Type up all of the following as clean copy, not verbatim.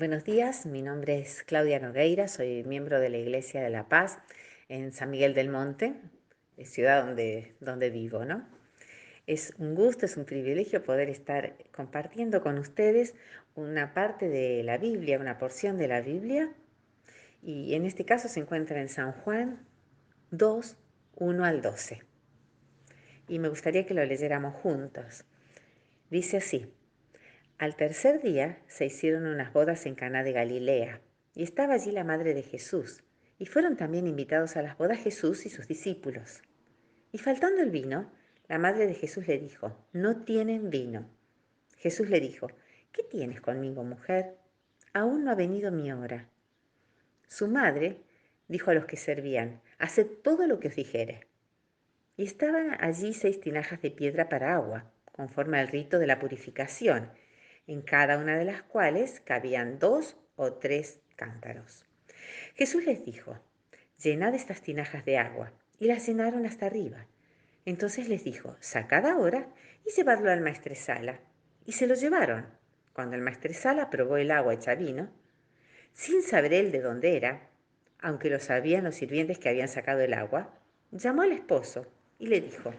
Buenos días, mi nombre es Claudia Nogueira, soy miembro de la Iglesia de la Paz en San Miguel del Monte, ciudad donde vivo, ¿no? Es un gusto, es un privilegio poder estar compartiendo con ustedes una parte de la Biblia, una porción de la Biblia, y en este caso se encuentra en San Juan 2, 1 al 12. Y me gustaría que lo leyéramos juntos. Dice así: Al tercer día se hicieron unas bodas en Caná de Galilea, y estaba allí la madre de Jesús, y fueron también invitados a las bodas Jesús y sus discípulos. Y faltando el vino, la madre de Jesús le dijo: No tienen vino. Jesús le dijo: ¿Qué tienes conmigo, mujer? Aún no ha venido mi hora. Su madre dijo a los que servían: Haced todo lo que os dijere. Y estaban allí 6 tinajas de piedra para agua, conforme al rito de la purificación, en cada una de las cuales cabían 2 o 3 cántaros. Jesús les dijo: Llenad estas tinajas de agua, y las llenaron hasta arriba. Entonces les dijo: Sacad ahora y llevadlo al maestresala. Y se lo llevaron. Cuando el maestresala probó el agua hecha vino, sin saber él de dónde era, aunque lo sabían los sirvientes que habían sacado el agua, llamó al esposo y le dijo: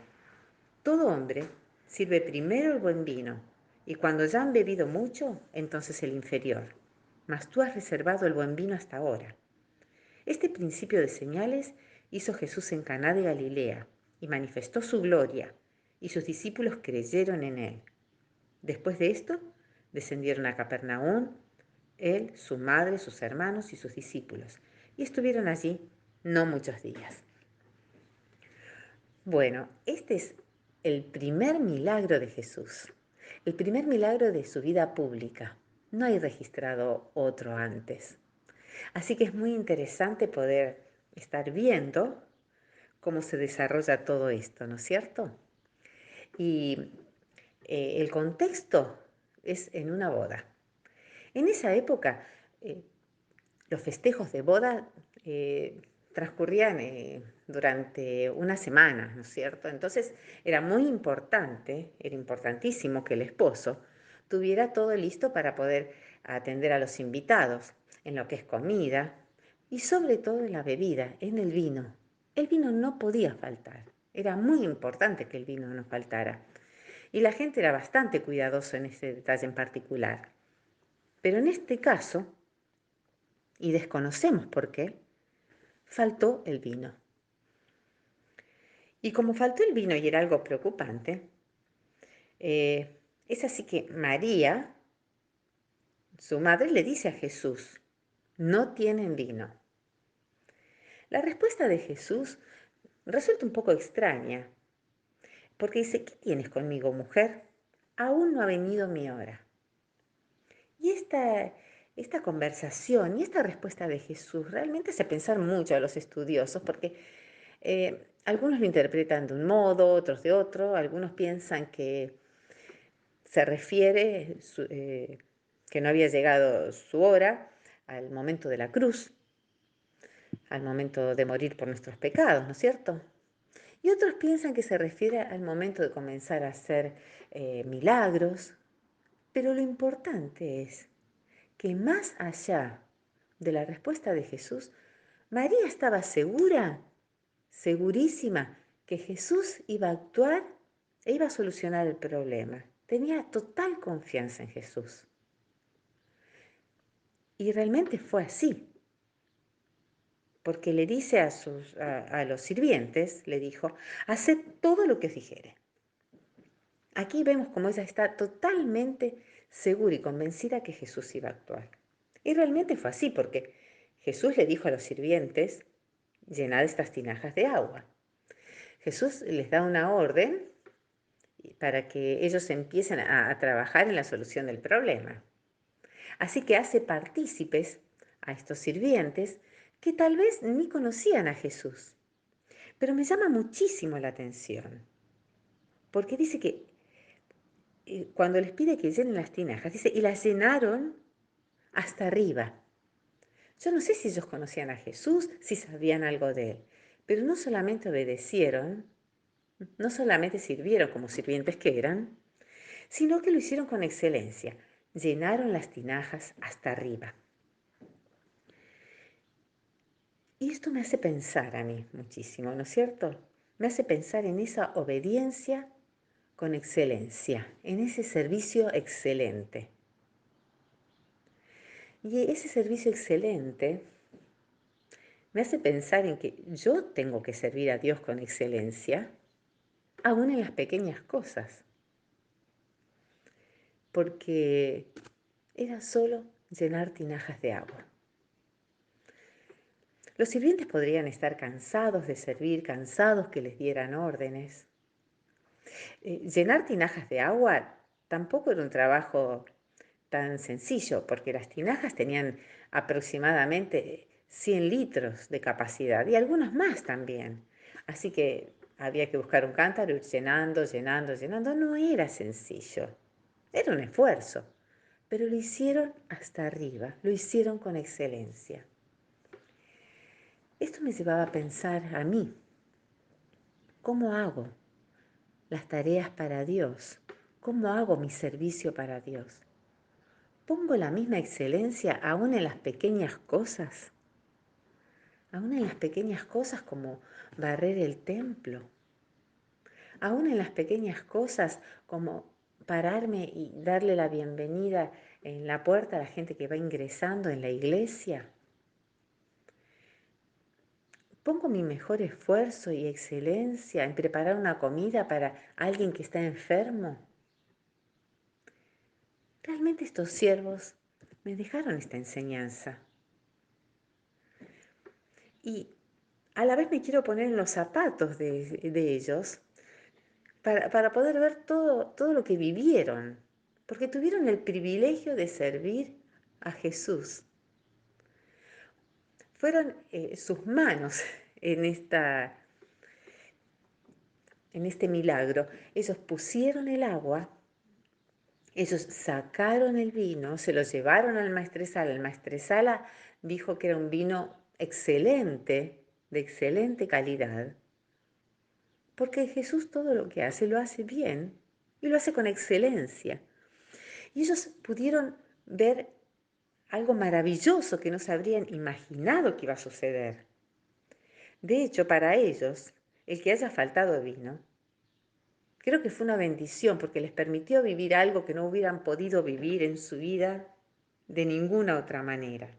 Todo hombre sirve primero el buen vino, y cuando ya han bebido mucho, entonces el inferior. Mas tú has reservado el buen vino hasta ahora. Este principio de señales hizo Jesús en Caná de Galilea, y manifestó su gloria, y sus discípulos creyeron en él. Después de esto, descendieron a Capernaum, él, su madre, sus hermanos y sus discípulos, y estuvieron allí no muchos días. Bueno, este es el primer milagro de Jesús, el primer milagro de su vida pública. No hay registrado otro antes. Así que es muy interesante poder estar viendo cómo se desarrolla todo esto, ¿no es cierto? Y el contexto es en una boda. En esa época, eh, los festejos de boda transcurrían durante una semana, ¿no es cierto? Entonces era muy importante, era importantísimo que el esposo tuviera todo listo para poder atender a los invitados, en lo que es comida y sobre todo en la bebida, en el vino. El vino no podía faltar, era muy importante que el vino no faltara. Y la gente era bastante cuidadosa en ese detalle en particular. Pero en este caso, y desconocemos por qué, faltó el vino. Y como faltó el vino y era algo preocupante, es así que María, su madre, le dice a Jesús: no tienen vino. La respuesta de Jesús resulta un poco extraña, porque dice: ¿qué tienes conmigo, mujer? Aún no ha venido mi hora. Y esta conversación y esta respuesta de Jesús realmente hace pensar mucho a los estudiosos, porque algunos lo interpretan de un modo, otros de otro. Algunos piensan que se refiere que no había llegado su hora al momento de la cruz, al momento de morir por nuestros pecados, ¿no es cierto? Y otros piensan que se refiere al momento de comenzar a hacer milagros. Pero lo importante es que más allá de la respuesta de Jesús, María estaba segura, segurísima, que Jesús iba a actuar e iba a solucionar el problema. Tenía total confianza en Jesús. Y realmente fue así, porque le dice a los sirvientes, le dijo: haced todo lo que os dijere. Aquí vemos cómo ella está totalmente segura y convencida que Jesús iba a actuar. Y realmente fue así, porque Jesús le dijo a los sirvientes: llenad estas tinajas de agua. Jesús les da una orden para que ellos empiecen a trabajar en la solución del problema. Así que hace partícipes a estos sirvientes que tal vez ni conocían a Jesús. Pero me llama muchísimo la atención, porque dice que cuando les pide que llenen las tinajas, dice: y las llenaron hasta arriba. Yo no sé si ellos conocían a Jesús, si sabían algo de él, pero no solamente obedecieron, no solamente sirvieron como sirvientes que eran, sino que lo hicieron con excelencia. llenaron las tinajas hasta arriba. Y esto me hace pensar a mí muchísimo, ¿no es cierto? Me hace pensar en esa obediencia con excelencia, en ese servicio excelente. Y ese servicio excelente me hace pensar en que yo tengo que servir a Dios con excelencia, aún en las pequeñas cosas, porque era solo llenar tinajas de agua. Los sirvientes podrían estar cansados de servir, cansados que les dieran órdenes. Llenar tinajas de agua tampoco era un trabajo tan sencillo, porque las tinajas tenían aproximadamente 100 litros de capacidad y algunas más también. Así que había que buscar un cántaro, ir llenando, llenando, llenando. No era sencillo, era un esfuerzo, pero lo hicieron hasta arriba, lo hicieron con excelencia. Esto me llevaba a pensar a mí, ¿cómo hago las tareas para Dios? ¿Cómo hago mi servicio para Dios? ¿Pongo la misma excelencia aún en las pequeñas cosas? Aún en las pequeñas cosas como barrer el templo. Aún en las pequeñas cosas como pararme y darle la bienvenida en la puerta a la gente que va ingresando en la iglesia. ¿Pongo mi mejor esfuerzo y excelencia en preparar una comida para alguien que está enfermo? Realmente estos siervos me dejaron esta enseñanza. Y a la vez me quiero poner en los zapatos de ellos para poder ver todo lo que vivieron, porque tuvieron el privilegio de servir a Jesús. Fueron sus manos en, en este milagro. Ellos pusieron el agua, ellos sacaron el vino, se lo llevaron al maestresala. El maestresala dijo que era un vino excelente, de excelente calidad. Porque Jesús todo lo que hace lo hace bien y lo hace con excelencia. Y ellos pudieron ver algo maravilloso que no se habrían imaginado que iba a suceder. De hecho, para ellos, el que haya faltado vino, creo que fue una bendición porque les permitió vivir algo que no hubieran podido vivir en su vida de ninguna otra manera.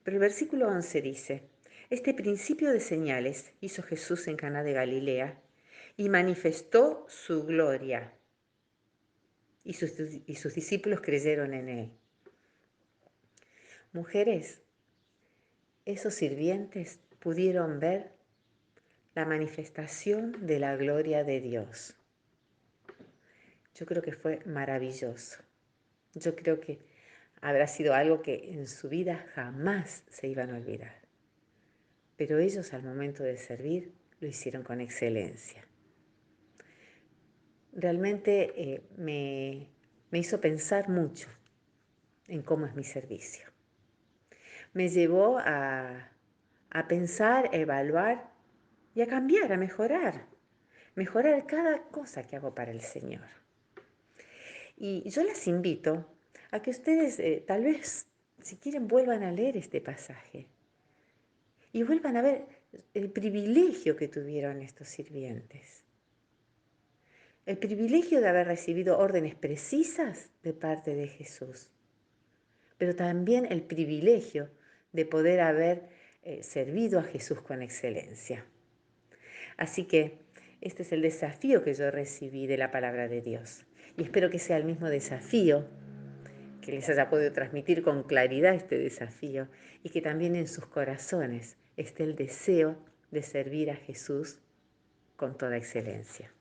Pero el versículo 11 dice, este principio de señales hizo Jesús en Caná de Galilea y manifestó su gloria y sus discípulos creyeron en él. Mujeres, esos sirvientes pudieron ver la manifestación de la gloria de Dios. Yo creo que fue maravilloso. Yo creo que habrá sido algo que en su vida jamás se iban a olvidar. Pero ellos al momento de servir lo hicieron con excelencia. Realmente me hizo pensar mucho en cómo es mi servicio. Me llevó a pensar, a evaluar y a cambiar, a mejorar. Mejorar cada cosa que hago para el Señor. Y yo las invito a que ustedes tal vez, si quieren, vuelvan a leer este pasaje y vuelvan a ver el privilegio que tuvieron estos sirvientes. El privilegio de haber recibido órdenes precisas de parte de Jesús, pero también el privilegio de poder haber servido a Jesús con excelencia. Así que este es el desafío que yo recibí de la palabra de Dios. Y espero que sea el mismo desafío, que les haya podido transmitir con claridad este desafío y que también en sus corazones esté el deseo de servir a Jesús con toda excelencia.